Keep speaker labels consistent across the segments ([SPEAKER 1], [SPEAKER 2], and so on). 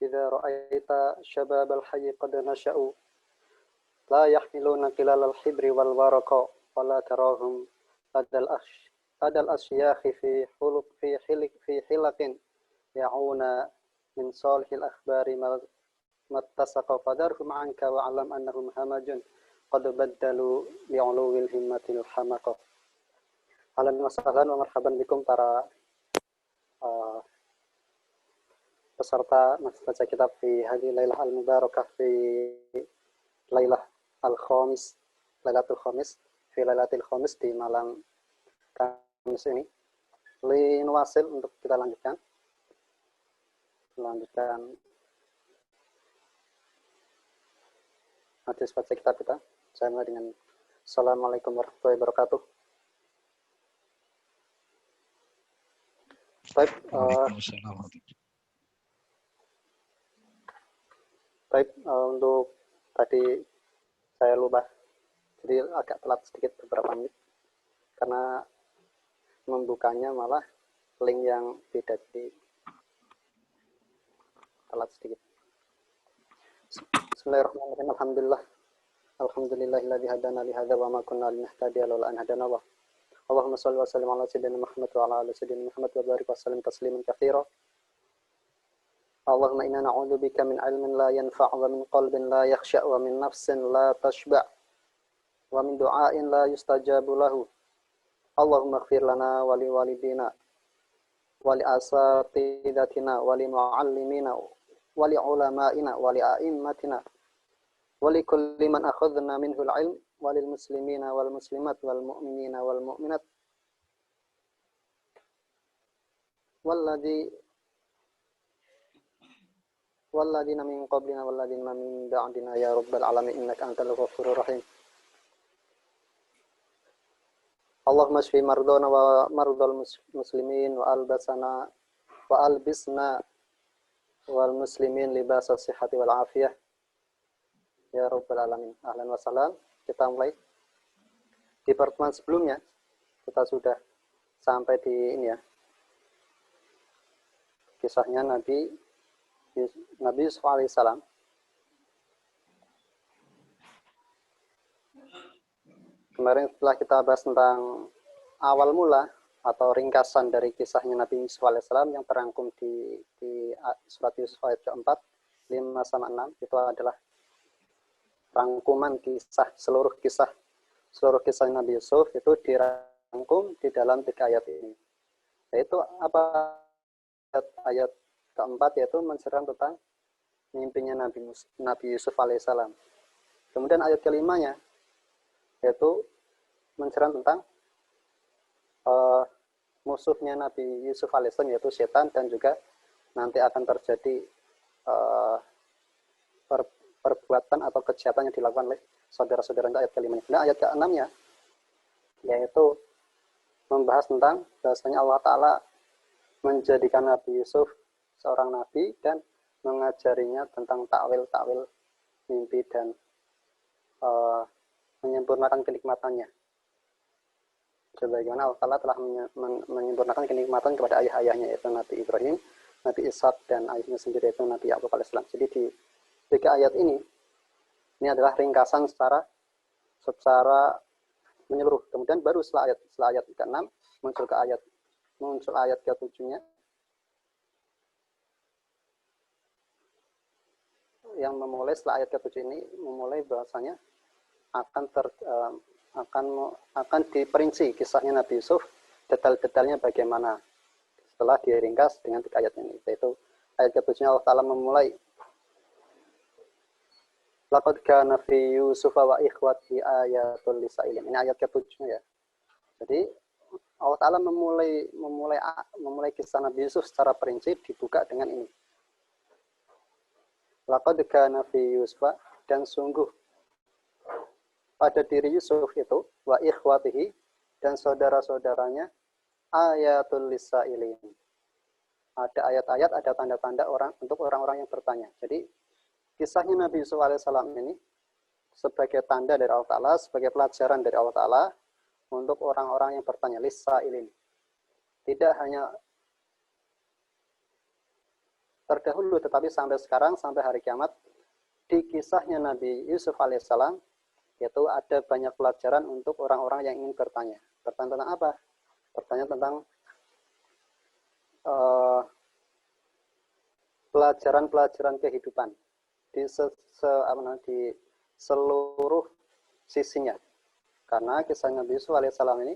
[SPEAKER 1] إذا رأيت شباب الحي قد نشأوا لا يحملون قلال الحبر والورق ولا تراهم لدى الأشياخ في حلق يعون من صالح الأخبار ما اتسق فدرهم عنك واعلم أنهم همج قد بدلوا بعلو الهمة الحمق. Ahlan wa sahlan wa marhaban bikum para peserta baca kitab di hari Lailah al-Mubarakah fi Lailah al-Khamis, Lailatul Khamis, fi Lailatul Khamis di malam Kamis ini. Linuwasil untuk kita lanjutkan hadis baca kitab kita. Saya mulai dengan Assalamualaikum warahmatullahi wabarakatuh. Baik, untuk tadi saya lupa, jadi agak telat sedikit beberapa menit karena membukanya malah link yang beda, jadi telat sedikit. Bismillahirrahmanirrahim. Alhamdulillahilladzi hadana li hadza wa ma kunna linahtadiya laula an hadana Allah. Allahumma shalli wa sallim ala sayyidina Muhammad wa ala ali sayyidina Muhammad wa barik wa sallim tasliman katsira. Allahumma inna na'udzubika min ilmin la yanfa' wa min qalbin la yakhsha' wa min nafsin la tashba' wa min du'ain la yustajabu lahu. Allahumma ighfir lana wa li walidina wa li asatidatina wa li muallimina wa li ulama'ina wa li a'immatina wa li kulli man akhadna minhu al-'ilm walil muslimina wal muslimat wal mu'minina wal mu'minat walladina min qablina walladina min ba'dina ya rabbal alamin innaka antal ghafurur rahim. Allahumma shfi mardana wa mardal muslimin wa albisna wal muslimin libasa sihhati wal afiyah ya rabbal alamin. Ahlan wa sahlan. Kita mulai. Di pertemuan sebelumnya kita sudah sampai di ini ya, kisahnya Nabi Yusuf alaihissalam. Kemarin setelah kita bahas tentang awal mula atau ringkasan dari kisahnya Nabi Yusuf alaihissalam yang terangkum di surat Yusuf ayat keempat 5-6, itu adalah rangkuman kisah seluruh kisah Nabi Yusuf itu dirangkum di dalam 3 ayat ini. Yaitu apa? Ayat keempat yaitu menceritakan tentang mimpinya Nabi Yusuf alaihissalam. Kemudian ayat kelimanya yaitu menceritakan tentang musuhnya Nabi Yusuf alaihissalam yaitu setan, dan juga nanti akan terjadi perbuatan atau kejahatan yang dilakukan oleh saudara-saudara. Ayat kelimanya. Nah, ayat ke-6-nya yaitu membahas tentang bahasanya Allah Ta'ala menjadikan Nabi Yusuf seorang nabi dan mengajarinya tentang takwil mimpi dan menyempurnakan kenikmatannya. Sebagaimana Allah Ta'ala telah menyempurnakan kenikmatan kepada ayah-ayahnya yaitu Nabi Ibrahim, Nabi Ishak, dan ayahnya sendiri yaitu Nabi Ya'qub alaihissalam. Jadi di 3 ayat ini adalah ringkasan secara menyeluruh. Kemudian baru setelah ayat ke-6 muncul ayat ke-7-nya yang memulai setelah ayat ke-7 ini memulai bahasanya akan diperinci kisahnya Nabi Yusuf, detail-detailnya bagaimana setelah diringkas dengan 3 ayat ini. Yaitu ayat ke-7-nya Allah Ta'ala memulai laqad kana fi Yusuf wa ikhwati ayatul lisailin. Ini ayat ke-7 ya. Jadi Allah Ta'ala memulai kisah Nabi Yusuf secara perinci dibuka dengan ini. Laqad kana fi Yusuf, dan sungguh pada diri Yusuf itu wa ikhwatihi, dan saudara-saudaranya ayatul lisailin. Ada ayat-ayat, ada tanda-tanda untuk orang-orang yang bertanya. Jadi kisahnya Nabi Yusuf alaihissalam ini sebagai tanda dari Allah Ta'ala, sebagai pelajaran dari Allah Ta'ala untuk orang-orang yang bertanya, lisailin. Tidak hanya terdahulu, tetapi sampai sekarang, sampai hari kiamat, di kisahnya Nabi Yusuf alaihissalam, yaitu ada banyak pelajaran untuk orang-orang yang ingin bertanya. Bertanya tentang apa? Bertanya tentang pelajaran-pelajaran kehidupan di di seluruh sisinya. Karena kisah Nabi Yusuf alaihissalam ini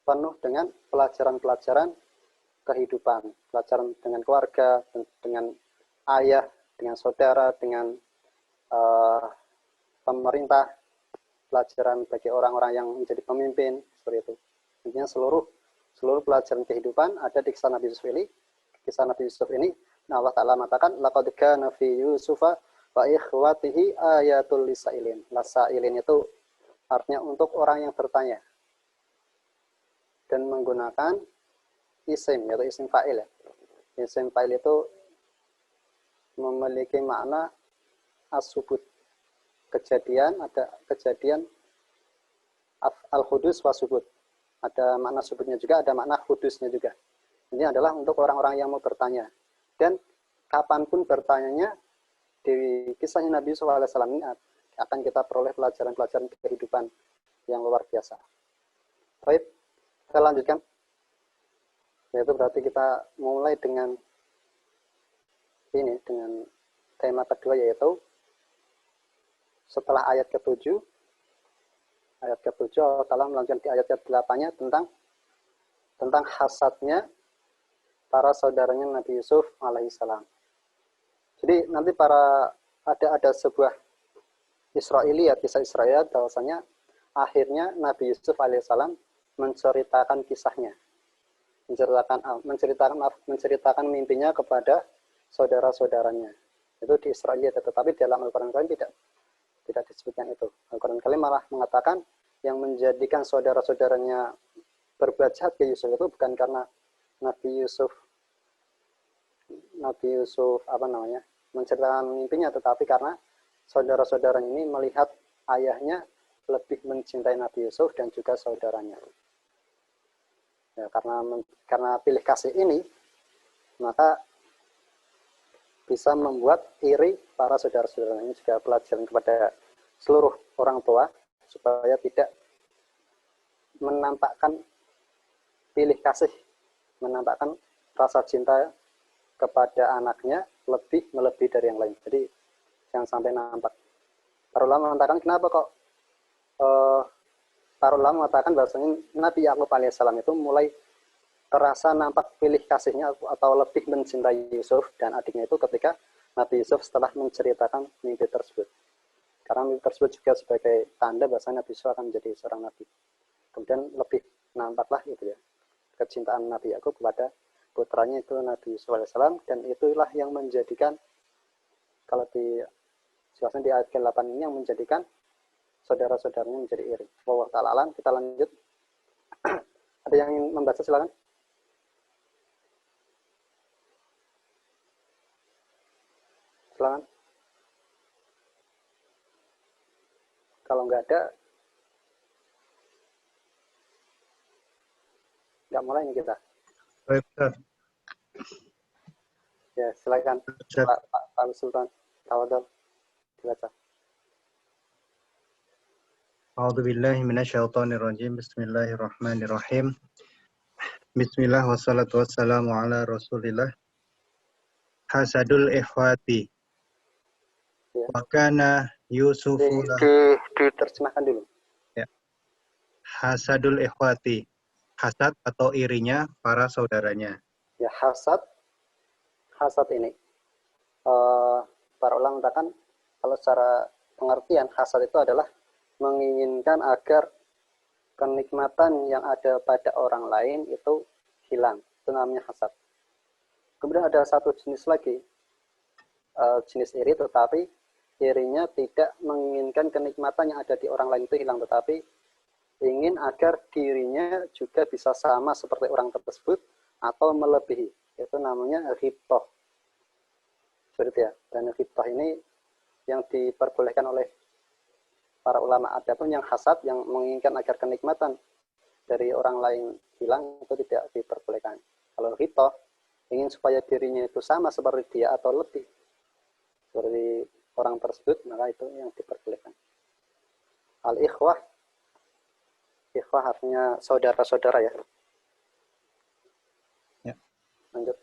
[SPEAKER 1] penuh dengan pelajaran-pelajaran kehidupan, pelajaran dengan keluarga, dengan ayah, dengan saudara, dengan pemerintah, pelajaran bagi orang-orang yang menjadi pemimpin, seperti itu. Intinya seluruh pelajaran kehidupan ada di kisah Nabi Yusuf ini. Kisah Nabi Yusuf ini, nah Allah Ta'ala mengatakan, laqad kana fi Yusufa wa ikhwatihi ayatul lisailin. Lasailin itu artinya untuk orang yang bertanya. Dan menggunakan isim, yaitu isim fa'il. Ya. Isim fa'il itu memiliki makna as-subut. Kejadian, ada kejadian al-hudus wa subut. Ada makna subutnya juga, ada makna hudusnya juga. Ini adalah untuk orang-orang yang mau bertanya. Dan kapanpun bertanyanya, di kisahnya Nabi SAW ini akan kita peroleh pelajaran-pelajaran kehidupan yang luar biasa. Baik, kita lanjutkan. Yaitu berarti kita mulai dengan ini, dengan tema kedua, yaitu setelah ayat ke-7, Allah Ta'ala melanjutkan di ayat ke-8-nya tentang hasadnya para saudaranya Nabi Yusuf alaihissalam. Jadi nanti ada sebuah Israiliyat, kisah Israel, bahwasanya akhirnya Nabi Yusuf alaihissalam menceritakan kisahnya, menceritakan mimpinya kepada saudara-saudaranya. Itu di Israiliyat, tetapi dalam Al-Quran tidak disebutkan itu. Al-Quran Karim malah mengatakan yang menjadikan saudara-saudaranya berbuat jahat ke Yusuf itu bukan karena Nabi Yusuf menceritakan mimpinya, tetapi karena saudara-saudaranya ini melihat ayahnya lebih mencintai Nabi Yusuf dan juga saudaranya. Ya, karena pilih kasih ini, maka bisa membuat iri para saudara-saudara. Ini juga pelajaran kepada seluruh orang tua supaya tidak menampakkan pilih kasih, menampakkan rasa cinta kepada anaknya melebihi dari yang lain. Jadi jangan sampai nampak. Para ulama mengatakan kenapa kok para ulama mengatakan bahwasanya Nabi Yakub alaihissalam itu mulai terasa nampak pilih kasihnya atau lebih mencintai Yusuf dan adiknya itu ketika Nabi Yusuf setelah menceritakan mimpi tersebut. Karena mimpi tersebut juga sebagai tanda bahwa Nabi Yusuf akan menjadi seorang nabi. Kemudian lebih nampaklah itu ya, kecintaan Nabi Yakub kepada putranya itu Nabi Yusuf alaihissalam, dan itulah yang menjadikan, kalau jelasnya di ayat ke-8 ini, yang menjadikan saudara-saudaranya menjadi iri. Wallahu ta'ala alam. Kita lanjut. Ada yang ingin membaca, silakan. Silakan. Kalau nggak ada, nggak mulai ini kita.
[SPEAKER 2] Baik, Ustaz.
[SPEAKER 1] Ya, silakan Pak Sultan. Tafadhol. Dibaca.
[SPEAKER 2] A'udzubillahi minasyaitonirrajim. Bismillahirrahmanirrahim. Bismillah wassalatu wassalamu ala Rasulillah. Hasadul ikhwati.
[SPEAKER 1] Ya.
[SPEAKER 2] Wa kana Yusufu
[SPEAKER 1] Diterjemahkan dulu.
[SPEAKER 2] Ya. Hasadul ikhwati. Hasad atau irinya para saudaranya.
[SPEAKER 1] Ya, hasad ini para ulama mengatakan kalau secara pengertian hasad itu adalah menginginkan agar kenikmatan yang ada pada orang lain itu hilang. Itu namanya hasad. Kemudian ada satu jenis lagi, jenis iri, tetapi irinya tidak menginginkan kenikmatan yang ada di orang lain itu hilang, tetapi ingin agar dirinya juga bisa sama seperti orang tersebut atau melebihi. Itu namanya ghibthah. Seperti ya. Dan ghibthah ini yang diperbolehkan oleh para ulama. Adapun yang hasad, yang menginginkan agar kenikmatan dari orang lain hilang, itu tidak diperbolehkan. Kalau ghibthah ingin supaya dirinya itu sama seperti dia atau lebih seperti orang tersebut, maka itu yang diperbolehkan. Al-ikhwah, ikhwah artinya saudara-saudara ya.
[SPEAKER 2] Ya.
[SPEAKER 1] Lanjut.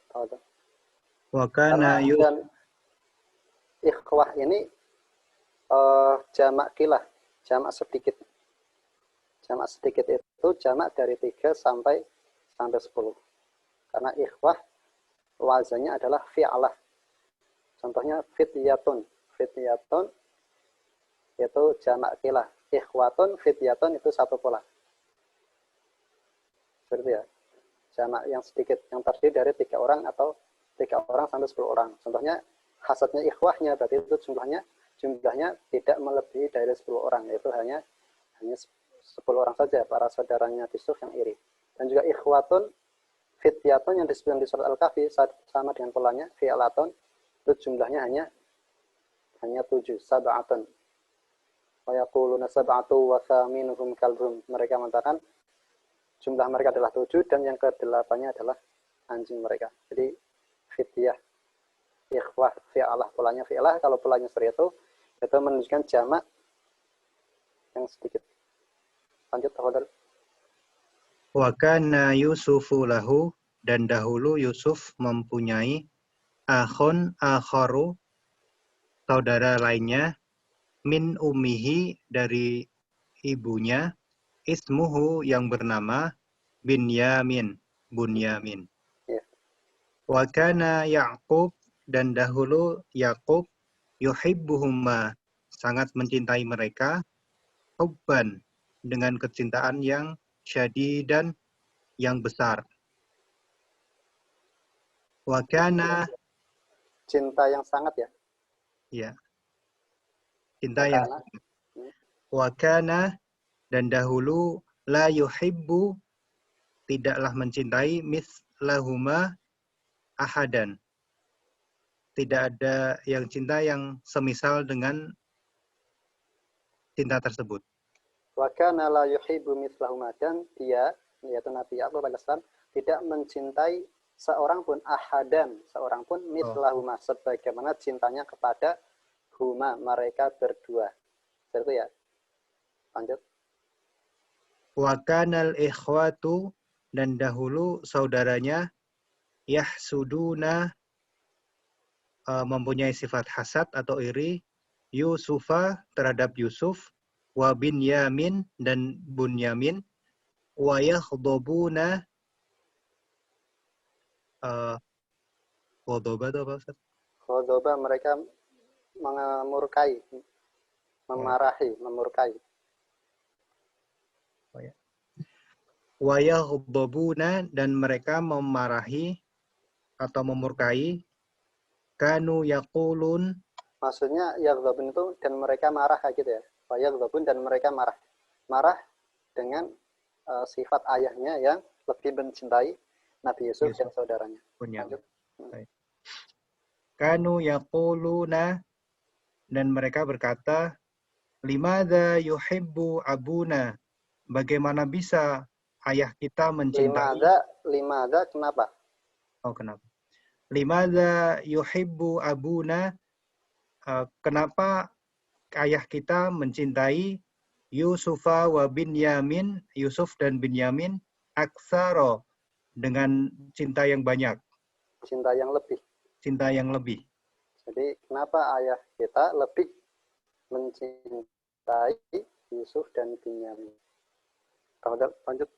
[SPEAKER 2] Wa kana
[SPEAKER 1] Dan ikhwah ini jamak kilah, jamak sedikit. Jamak sedikit itu jamak dari 3 sampai 10. Karena ikhwah wazannya adalah fi'alah. Contohnya fityatun. Fityatun itu jamak kilah. Ikhwatun, fityatun itu satu pola. Seperti ya. Jamak yang sedikit, yang terdiri dari 3 orang atau 3 orang sampai 10 orang. Contohnya hasadnya ikhwahnya, berarti itu jumlahnya tidak melebihi dari 10 orang, yaitu hanya 10 orang saja, para saudaranya Yusuf yang iri. Dan juga ikhwatun, fityatun yang disebutkan di surat Al-Kahfi sama dengan polanya, fi'alatun, itu jumlahnya hanya 7, sab'atun. Wa yaquluna sab'atu wa thaminuhum kalbum. Mereka mengatakan jumlah mereka adalah 7 dan yang ke-8-nya adalah anjing mereka. Jadi fityah, ikhwah, fi'alah, polanya fi'alah. Kalau polanya seperti itu menunjukkan jamak yang sedikit. Lanjut, tafadhal.
[SPEAKER 2] Wa kana Yusufu lahu, dan dahulu Yusuf mempunyai akhun akharu, saudara lainnya, min ummihi, dari ibunya, ismuhu, yang bernama Binyamin, Bunyamin.
[SPEAKER 1] Ya.
[SPEAKER 2] Wa kana Ya'qub, dan dahulu Ya'qub, yuhibbuhumma, sangat mencintai mereka, hubban, dengan kecintaan yang syadidan, yang besar. Wa kana,
[SPEAKER 1] Cinta yang sangat ya.
[SPEAKER 2] ya, cinta yang
[SPEAKER 1] Karena
[SPEAKER 2] sangat. Wa kana, dan dahulu la yuhibbu, tidaklah mencintai, mislahuma ahadan, tidak ada yang cinta yang semisal dengan cinta tersebut.
[SPEAKER 1] wa kana la yuhibbu mithlahuma, dan dia, yaitu Nabi Ya'qub alaihissalam, tidak mencintai seorang pun, ahadan, seorang pun, mithlahuma, sebagaimana cintanya kepada huma, mereka berdua. Seperti itu ya. Lanjut.
[SPEAKER 2] Wa kanal ikhwatu, dan dahulu saudaranya, yahsuduna, mempunyai sifat hasad atau iri, Yusufa, terhadap Yusuf, wa Binyamin, dan Bunyamin, wa yakhdobuna, khodoba itu apa, Ustaz?
[SPEAKER 1] Khodoba, mereka memurkai, memarahi, memurkai.
[SPEAKER 2] Wa yakhdobuna, dan mereka memarahi atau memurkai, kanu yaqulun,
[SPEAKER 1] Maksudnya yaghdabun itu dan mereka marah kayak gitu ya. Wa yaghdabun, dan mereka marah. Marah dengan sifat ayahnya yang lebih mencintai Nabi Yusuf dan saudaranya.
[SPEAKER 2] Lanjut. Kanu yaquluna, dan mereka berkata, limadza yuhibbu abuna, bagaimana bisa ayah kita mencintai.
[SPEAKER 1] Limadza, kenapa?
[SPEAKER 2] Oh, kenapa? Limadza yuhibbu abuna, kenapa ayah kita mencintai Yusufa wa Binyamin, Yusuf dan Binyamin, aksaro, dengan cinta yang banyak.
[SPEAKER 1] Cinta yang lebih.
[SPEAKER 2] Cinta yang lebih.
[SPEAKER 1] Jadi kenapa ayah kita lebih mencintai Yusuf dan Binyamin? Lanjut.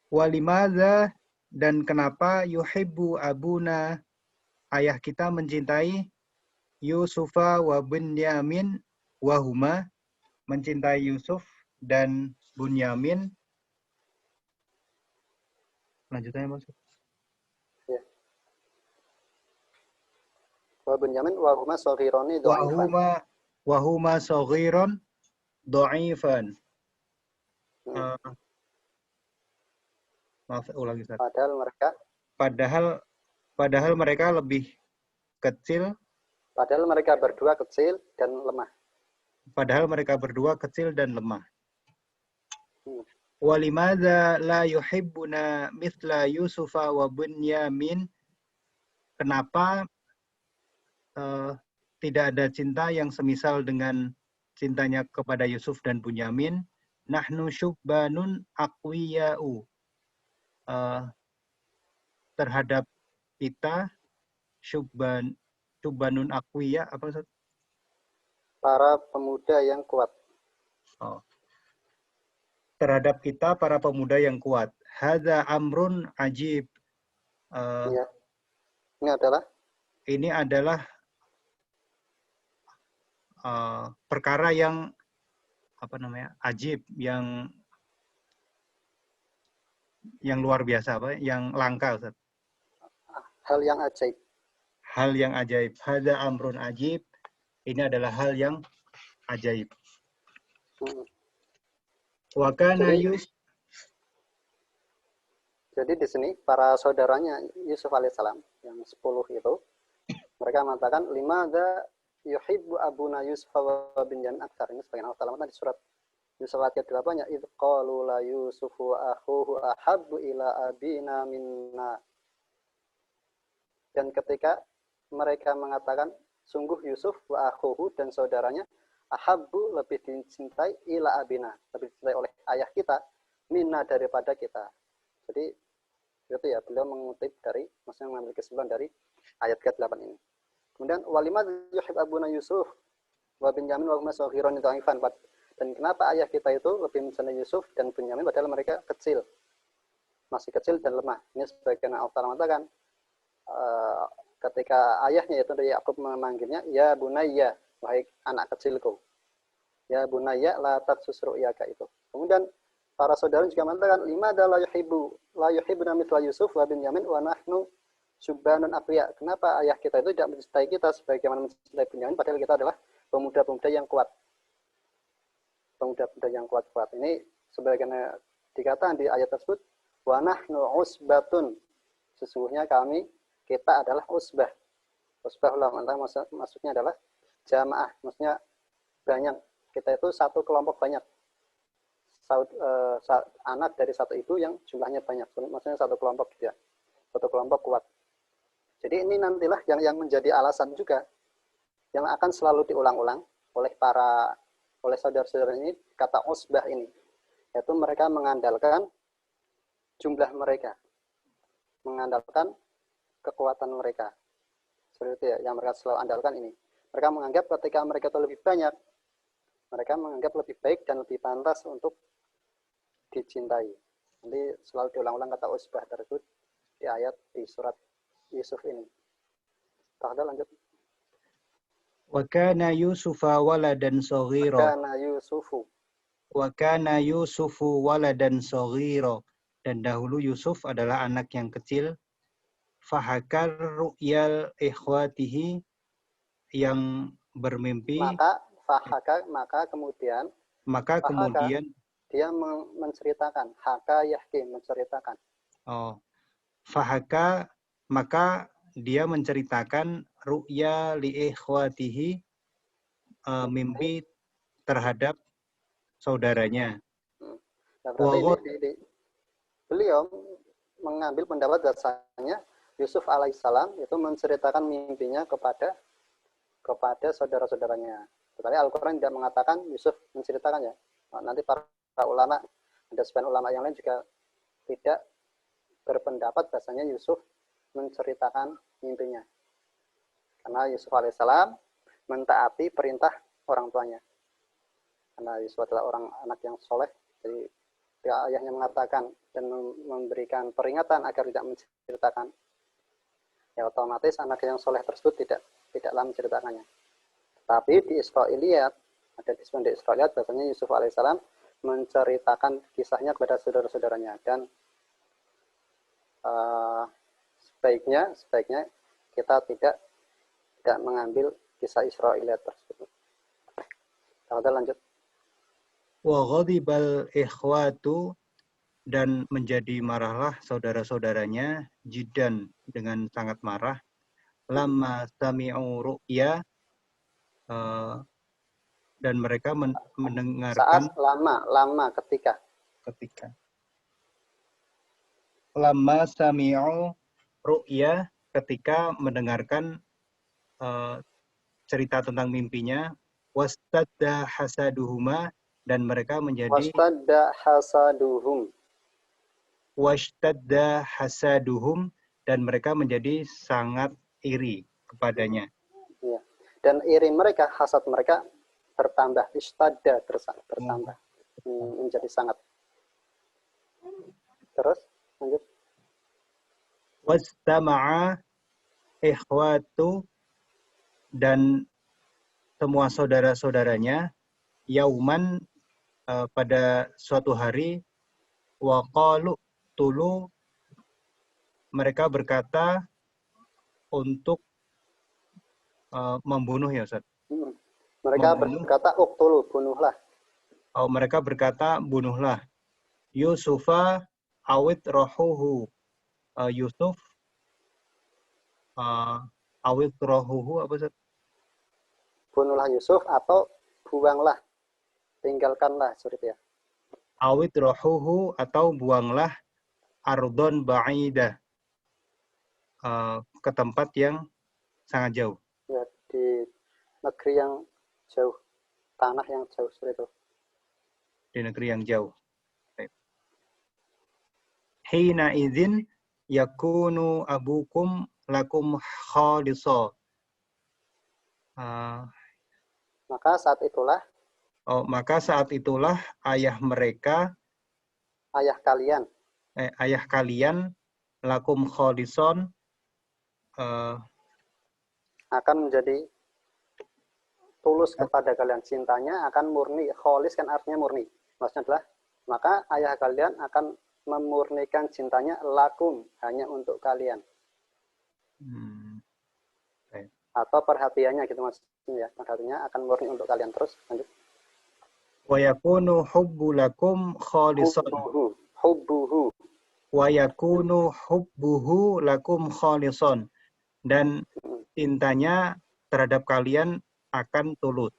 [SPEAKER 2] Walimadza, dan kenapa yuhibbu abuna, ayah kita mencintai Yusufa wa Binyamin, wahuma, mencintai Yusuf dan Bunyamin. Lanjutannya maksud.
[SPEAKER 1] Ya. Wa Binyamin wahuma saghirani dha'ifan.
[SPEAKER 2] Wahuma saghiron dha'ifan. Maaf, ulangi Ustaz. Padahal mereka lebih kecil.
[SPEAKER 1] Padahal mereka berdua kecil dan lemah.
[SPEAKER 2] Padahal mereka berdua kecil dan lemah. Walimadza la yuhibbuna mithla Yusufa wa Bunyamin? Kenapa tidak ada cinta yang semisal dengan cintanya kepada Yusuf dan Bunyamin? Nahnu syubbanun aqwiya'u. Terhadap kita syubbanun aqwiya, apa Ustaz?
[SPEAKER 1] Para pemuda yang kuat.
[SPEAKER 2] Oh. Terhadap kita para pemuda yang kuat. Hadza amrun ajib.
[SPEAKER 1] Ya. Ini adalah perkara yang ajib, yang luar biasa, yang langka, Ustaz. Hal yang ajaib.
[SPEAKER 2] Hal yang ajaib. Hadza amrun ajib. Ini adalah hal yang ajaib.
[SPEAKER 1] Jadi di sini para saudaranya Yusuf alaihissalam yang 10 itu, mereka mengatakan limadza yuhibbu abuna Yusuf wa Binyamin aktsar. Ini sebagian al-Kalamah di surat Yusuf ayat 8-nya, idz qalu la Yusufu akhuhu ahabbu ila abina minna. Dan ketika mereka mengatakan sungguh Yusuf wa akhuhu dan saudaranya ahabbu lebih dicintai ila abina, lebih dicintai oleh ayah kita, minna daripada kita. Jadi itu ya, beliau mengutip dari, maksudnya mengambil kesimpulan dari ayat ke-8 ini. Kemudian walimad yuhib abuna Yusuf wa Binyamin wa huma saghirun itu angifan. Dan kenapa ayah kita itu lebih mencintai Yusuf dan Binyamin padahal mereka kecil, masih kecil dan lemah. Ini sebagian autor mengatakan ketika ayahnya itu dari Yakub memanggilnya ya bunayya, wahai anak kecilku. Ya bunayya la taqsus ru'yaka itu. Kemudian para saudara juga mengatakan limadza la yuhibbuna mithla Yusuf wa Binyamin wa nahnu syubbanun aqwiya. Kenapa ayah kita itu tidak mencintai kita sebagaimana mencintai Binyamin padahal kita adalah pemuda-pemuda yang kuat. Pemuda-pemuda yang kuat-kuat. Ini sebagaimana dikatakan di ayat tersebut, wa nahnu usbatun. Sesungguhnya kita adalah usbah. Usbah ulama maksudnya adalah jamaah, maksudnya banyak. Kita itu satu kelompok banyak. Anak dari satu ibu yang jumlahnya banyak. Maksudnya satu kelompok gitu ya. Satu kelompok kuat. Jadi ini nantilah yang menjadi alasan juga yang akan selalu diulang-ulang oleh saudara-saudara ini, kata usbah ini. Yaitu mereka mengandalkan jumlah mereka. Mengandalkan kekuatan mereka. Seperti itu ya, yang mereka selalu andalkan ini. Mereka menganggap ketika mereka itu lebih banyak, mereka menganggap lebih baik dan lebih pantas untuk dicintai. Nanti selalu diulang-ulang kata usbah tersebut di ayat di surat Yusuf ini. Tahda lanjut.
[SPEAKER 2] Wa kana Yusufa waladan saghira. Wa kana Yusufu waladan saghira. Dan dahulu Yusuf adalah anak yang kecil. Fahakar ru'yal ikhwatihi, yang bermimpi.
[SPEAKER 1] Maka kemudian dia menceritakan, haka yahki, menceritakan.
[SPEAKER 2] Fahaka, maka dia menceritakan ru'ya li ikhwatihi, mimpi terhadap saudaranya.
[SPEAKER 1] Nah, berarti beliau mengambil pendapat bahasanya Yusuf alaihissalam itu menceritakan mimpinya kepada saudara-saudaranya. Tetapi Al-Quran tidak mengatakan Yusuf menceritakan ya. Nanti para ulama, ada sebagian ulama yang lain juga tidak berpendapat bahasanya Yusuf menceritakan mimpinya. Karena Yusuf alaihissalam mentaati perintah orang tuanya. Karena Yusuf adalah anak yang soleh, jadi ayahnya mengatakan dan memberikan peringatan agar tidak menceritakan, ya otomatis anak yang soleh tersebut tidaklah menceritakannya. Tapi di Israiliyat, ada di Israiliyat bahasanya Yusuf alaihissalam menceritakan kisahnya kepada saudara-saudaranya, dan sebaiknya kita tidak mengambil kisah Israiliyat tersebut. Kita lanjut.
[SPEAKER 2] Wa ghadibal ikhwatu, dan menjadi marahlah saudara-saudaranya, jiddan, dengan sangat marah, lamma sami'u ru'ya, dan mereka mendengarkan
[SPEAKER 1] saat lama ketika
[SPEAKER 2] ketika lamma sami'u ru'ya, ketika mendengarkan cerita tentang mimpinya, wastadda hasaduhuma, dan mereka menjadi
[SPEAKER 1] Wastadda hasaduhum.
[SPEAKER 2] washtadda hasaduhum, dan mereka menjadi sangat iri kepadanya.
[SPEAKER 1] Ya. Dan iri mereka, hasad mereka bertambah, istadda bertambah, menjadi sangat. Terus lanjut.
[SPEAKER 2] Wastama'a ikhwatu, dan semua saudara-saudaranya, yauman, pada suatu hari, waqalu tulu, mereka berkata untuk membunuh, ya Ustaz.
[SPEAKER 1] Mereka
[SPEAKER 2] Membunuh.
[SPEAKER 1] berkata uqtulu, bunuhlah.
[SPEAKER 2] Mereka berkata bunuhlah Yusufa awit rohuhu. Yusuf awit rohuhu apa Ustaz?
[SPEAKER 1] Bunuhlah Yusuf atau buanglah, tinggalkanlah, seperti ya.
[SPEAKER 2] Awit rohuhu, atau buanglah ardon ba'idah, ke tempat yang sangat jauh.
[SPEAKER 1] Ya, di negeri yang jauh, tanah yang jauh, seperti itu.
[SPEAKER 2] Di negeri yang jauh. Hina idzin yakunu abukum lakum khalisa.
[SPEAKER 1] Maka saat itulah
[SPEAKER 2] ayah mereka,
[SPEAKER 1] ayah
[SPEAKER 2] kalian lakum khalison,
[SPEAKER 1] akan menjadi tulus kepada kalian, cintanya akan murni. Kholis kan artinya murni, maksudnya adalah maka ayah kalian akan memurnikan cintanya lakum, hanya untuk kalian. Atau perhatiannya gitu maksudnya ya, perhatiannya akan murni untuk kalian. Terus lanjut.
[SPEAKER 2] Wa yakunu hubbu lakum khalisan.
[SPEAKER 1] Hubbuhu.
[SPEAKER 2] Wa yakunu hubbuhu lakum khalisan. Dan cintanya terhadap kalian akan tulus.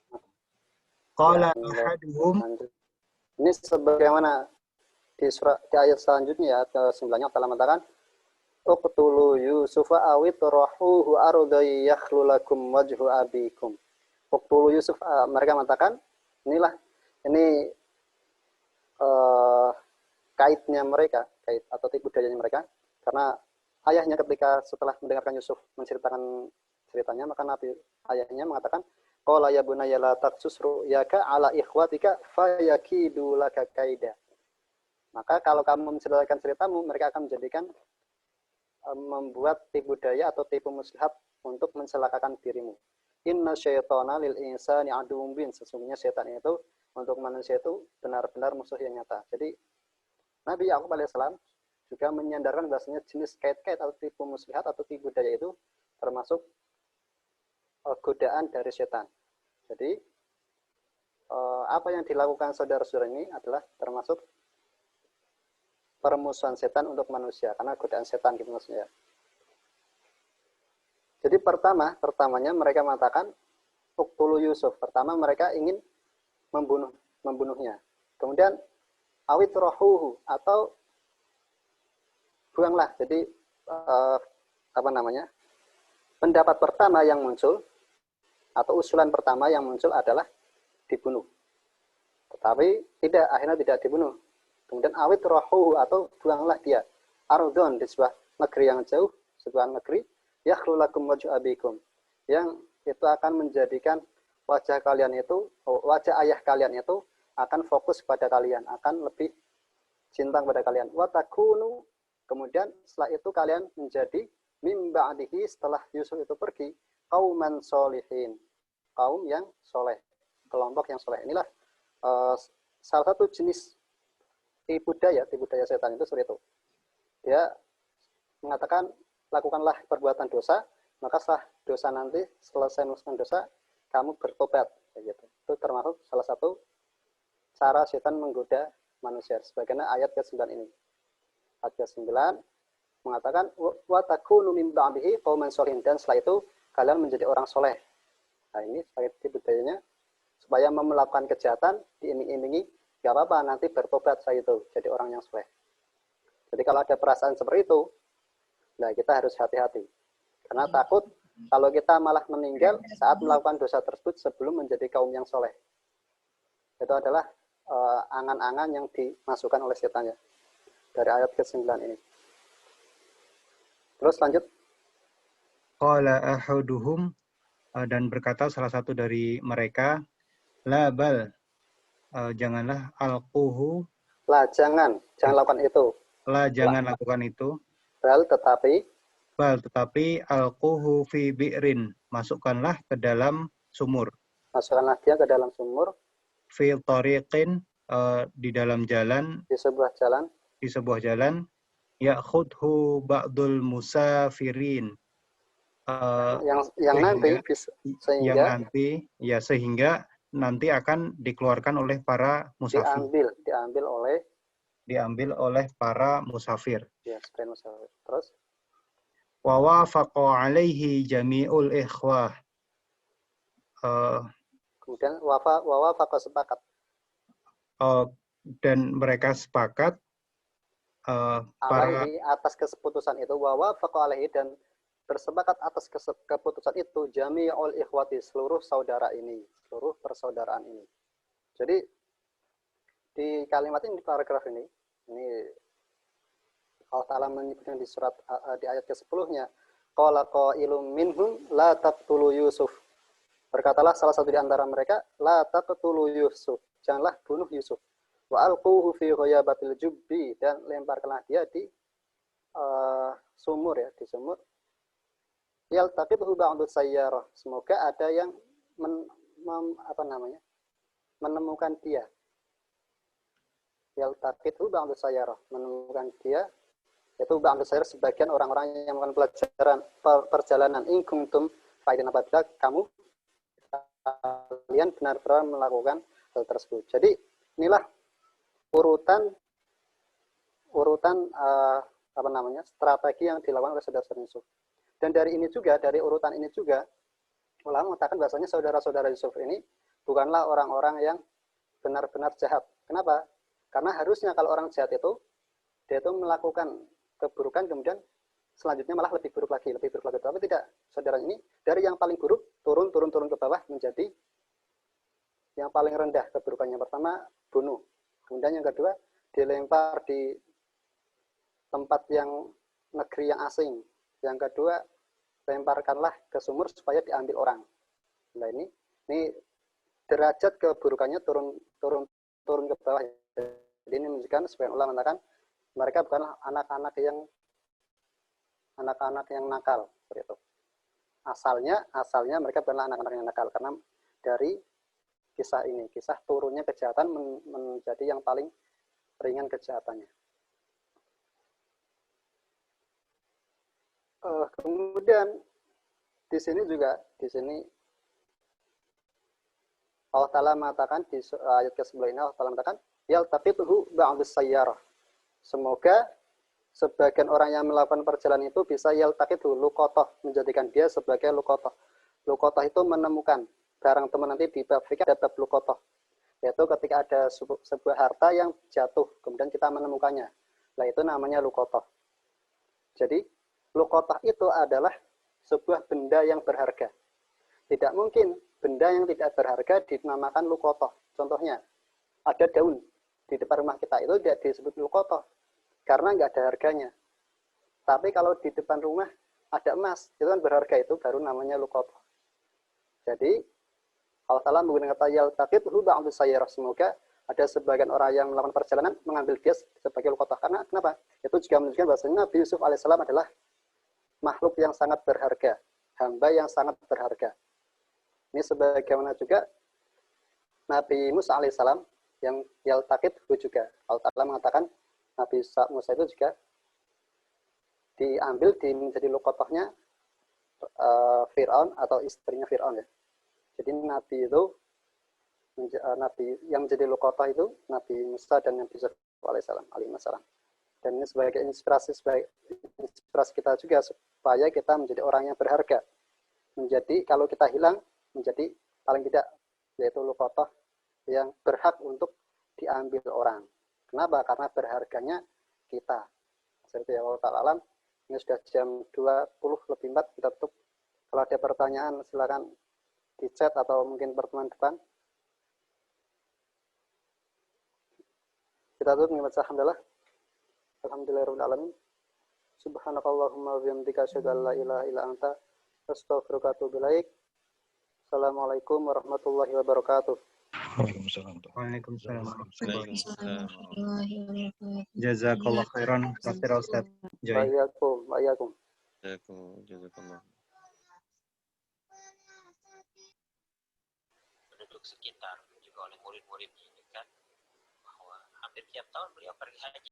[SPEAKER 2] Qala ahaduhum.
[SPEAKER 1] Ini sebagaimana di ayat selanjutnya ya, ke-9 telah mengatakan uqtulu Yusufa awit rahuhu ardai yakhlu lakum wajhu abikum. Uqtulu Yusuf, mereka mengatakan ini kaitnya mereka, kait atau tipu dayanya mereka, karena ayahnya ketika setelah mendengarkan Yusuf menceritakan ceritanya, maka ayahnya mengatakan qala ya bunayya la taqsus ru'yaka ala ikhwatika fayakidu laka kaida. Maka kalau kamu menceritakan ceritamu, mereka akan menjadikan membuat tipu daya atau tipu muslihat untuk mencelakakan dirimu. Inna syaitana lil insani aduwwun mubin. Sesungguhnya setan itu untuk manusia itu benar-benar musuh yang nyata. Jadi Nabi Yakub alaihissalam juga menyandarkan bahasanya jenis kait-kait atau tipu muslihat atau tipu daya itu termasuk godaan dari setan. Jadi apa yang dilakukan saudara-saudara ini adalah termasuk permusuhan setan untuk manusia, karena godaan setan gitu maksudnya. Jadi pertamanya mereka mengatakan uqtulu Yusuf. Pertama mereka ingin membunuhnya. Kemudian awit rohuhu, atau buanglah. Jadi pendapat pertama yang muncul atau usulan pertama yang muncul adalah dibunuh. Tetapi akhirnya tidak dibunuh. Kemudian awit rohuhu, atau buanglah dia. Ardon, di sebuah negeri yang jauh, sebuah negeri yakhlu lakum wajhu abikum, yang itu akan menjadikan wajah ayah kalian itu akan fokus pada kalian, akan lebih cinta kepada kalian. Watakunu, kemudian setelah itu kalian menjadi mim ba'dihi, setelah Yusuf itu pergi, qauman solihin, kaum yang soleh, kelompok yang soleh. Inilah salah satu jenis tipu daya setan itu seperti itu. Dia mengatakan lakukanlah perbuatan dosa, maka setelah dosa nanti, selesai melakukan dosa, kamu bertobat, kayak gitu. Itu termasuk salah satu cara setan menggoda manusia. Sebagaimana ayat ke-9 ini. Ayat ke-9 mengatakan wa takunu min ba'dihi qauman sholihin, dan setelah itu kalian menjadi orang soleh. Nah, ini sebagai tipu dayanya supaya melakukan kejahatan diiming-imingi Gak apa-apa, nanti bertobat saya itu jadi orang yang soleh. Jadi kalau ada perasaan seperti itu, nah kita harus hati-hati. Karena takut kalau kita malah meninggal saat melakukan dosa tersebut sebelum menjadi kaum yang soleh. Itu adalah angan-angan yang dimasukkan oleh setannya dari ayat ke-9 ini. Terus lanjut.
[SPEAKER 2] Qala ahaduhum, dan berkata salah satu dari mereka, la bal, janganlah alquhu,
[SPEAKER 1] Lah jangan lakukan itu.
[SPEAKER 2] la jangan lakukan itu,
[SPEAKER 1] Bal tetapi
[SPEAKER 2] bal tetapi alquhu fi bi'rin, masukkanlah ke dalam sumur,
[SPEAKER 1] masukkanlah dia ke dalam sumur
[SPEAKER 2] fi tariqin, di dalam jalan,
[SPEAKER 1] di sebuah jalan
[SPEAKER 2] ya'khudhu ba'dul musafirin,
[SPEAKER 1] yang nanti
[SPEAKER 2] sehingga
[SPEAKER 1] sehingga
[SPEAKER 2] nanti akan dikeluarkan oleh para musafir, diambil oleh para musafir.
[SPEAKER 1] Ya, musafir. Terus
[SPEAKER 2] Wa wafaqa alaihi jami'ul ikhwah.
[SPEAKER 1] Kemudian wafaqa sepakat.
[SPEAKER 2] Dan mereka sepakat
[SPEAKER 1] Alaihi atas keputusan itu, wafaqa alaihi dan bersepakat atas keputusan itu jami'ul ikhwati seluruh saudara ini, seluruh persaudaraan ini. Jadi di kalimat ini, di paragraf ini Allah Ta'ala menyebutkan di surat di ayat ke-10-nya, qala qailum minhum la taqtulu Yusuf. Berkatalah salah satu di antara mereka, la taqtulu Yusuf, janganlah bunuh Yusuf. Wa alquhu fi ghayabatil jubbi, dan lemparkanlah dia di sumur, ya, di sumur. Yaltaqithu ba'du sayyarah, semoga ada yang menemukan dia. Yaltaqithu ba'du sayyarah, menemukan dia, yaitu ba'du sayyarah sebagian orang-orang yang melakukan perjalanan. In kuntum fa'idin, apabila kalian benar-benar melakukan hal tersebut. Jadi inilah urutan strategi yang dilakukan oleh saudara-saudara Yusuf. Dan dari urutan ini juga ulama mengatakan bahasanya saudara-saudara Yusuf ini bukanlah orang-orang yang benar-benar jahat. Kenapa? Karena harusnya kalau orang jahat itu dia itu melakukan keburukan kemudian selanjutnya malah lebih buruk lagi. Tapi tidak, saudara ini dari yang paling buruk turun ke bawah menjadi yang paling rendah keburukannya. Pertama bunuh, kemudian yang kedua dilempar di tempat yang negeri yang asing, yang kedua lemparkanlah ke sumur supaya diambil orang. Nah ini derajat keburukannya turun ke bawah. Jadi ini menunjukkan sebagian ulama mengatakan mereka bukanlah anak-anak yang nakal seperti itu. Asalnya mereka bukanlah anak-anak yang nakal, karena dari kisah ini, kisah turunnya kejahatan menjadi yang paling ringan kejahatannya. Kemudian di sini Allah Ta'ala mengatakan di ayat ke-11 ini, Allah Ta'ala mengatakan yaltaqithu ba'dus sayyarah, semoga sebagian orang yang melakukan perjalanan itu bisa yaltaqithu, luqatah, menjadikan dia sebagai luqatah. Luqatah itu menemukan barang teman, nanti di bab fikih ada bab luqatah, yaitu ketika ada sebuah harta yang jatuh kemudian kita menemukannya, nah itu namanya luqatah. Jadi luqatah itu adalah sebuah benda yang berharga. Tidak mungkin benda yang tidak berharga dinamakan luqatah. Contohnya ada daun di depan rumah kita, itu tidak disebut luqatah karena nggak ada harganya. Tapi kalau di depan rumah ada emas, itu kan berharga, itu baru namanya luqatah. Jadi Allah Ta'ala menggunakan kata yaltaqithu ba'dus sayyarah, semoga ada sebagian orang yang melakukan perjalanan mengambil dia sebagai luqatah. Karena kenapa? Itu juga menunjukkan bahwasanya Nabi Yusuf alaihissalam adalah makhluk yang sangat berharga, hamba yang sangat berharga. Ini sebagaimana juga Nabi Musa alaihissalam yang yaltaqithu juga. Allah Ta'ala mengatakan Nabi Musa itu juga diambil menjadi luqatahnya Fir'aun atau istrinya Fir'aun, ya. Jadi Nabi yang menjadi luqatah itu Nabi Musa dan Nabi Yusuf alaihissalam. Dan ini sebagai inspirasi kita juga supaya kita menjadi orang yang berharga. Menjadi kalau kita hilang menjadi paling tidak yaitu luqatah yang berhak untuk diambil orang. Kenapa? Karena berharganya kita. Seperti Allah Ta'ala alam. Ini sudah jam 20:04, kita tutup. Kalau ada pertanyaan silakan di chat atau mungkin pertemuan depan. Kita tutup dengan baca alhamdulillah. Alhamdulillahirabbil alamin. Subhanakallahumma wa bihamdika asyhadu an la ilaha illa anta astaghfiruka wa atubu ilaik. Assalamualaikum warahmatullahi wabarakatuh.
[SPEAKER 2] Waalaikumsalam.
[SPEAKER 3] warahmatullahi wabarakatuh.
[SPEAKER 2] Jazakallah khairan. Kasih Ustaz Joy.
[SPEAKER 1] Waalaikumsalam.
[SPEAKER 4] Jazakallah.
[SPEAKER 5] Penduduk sekitar juga oleh murid-muridnya kan bahwa hampir tiap tahun beliau pergi haji.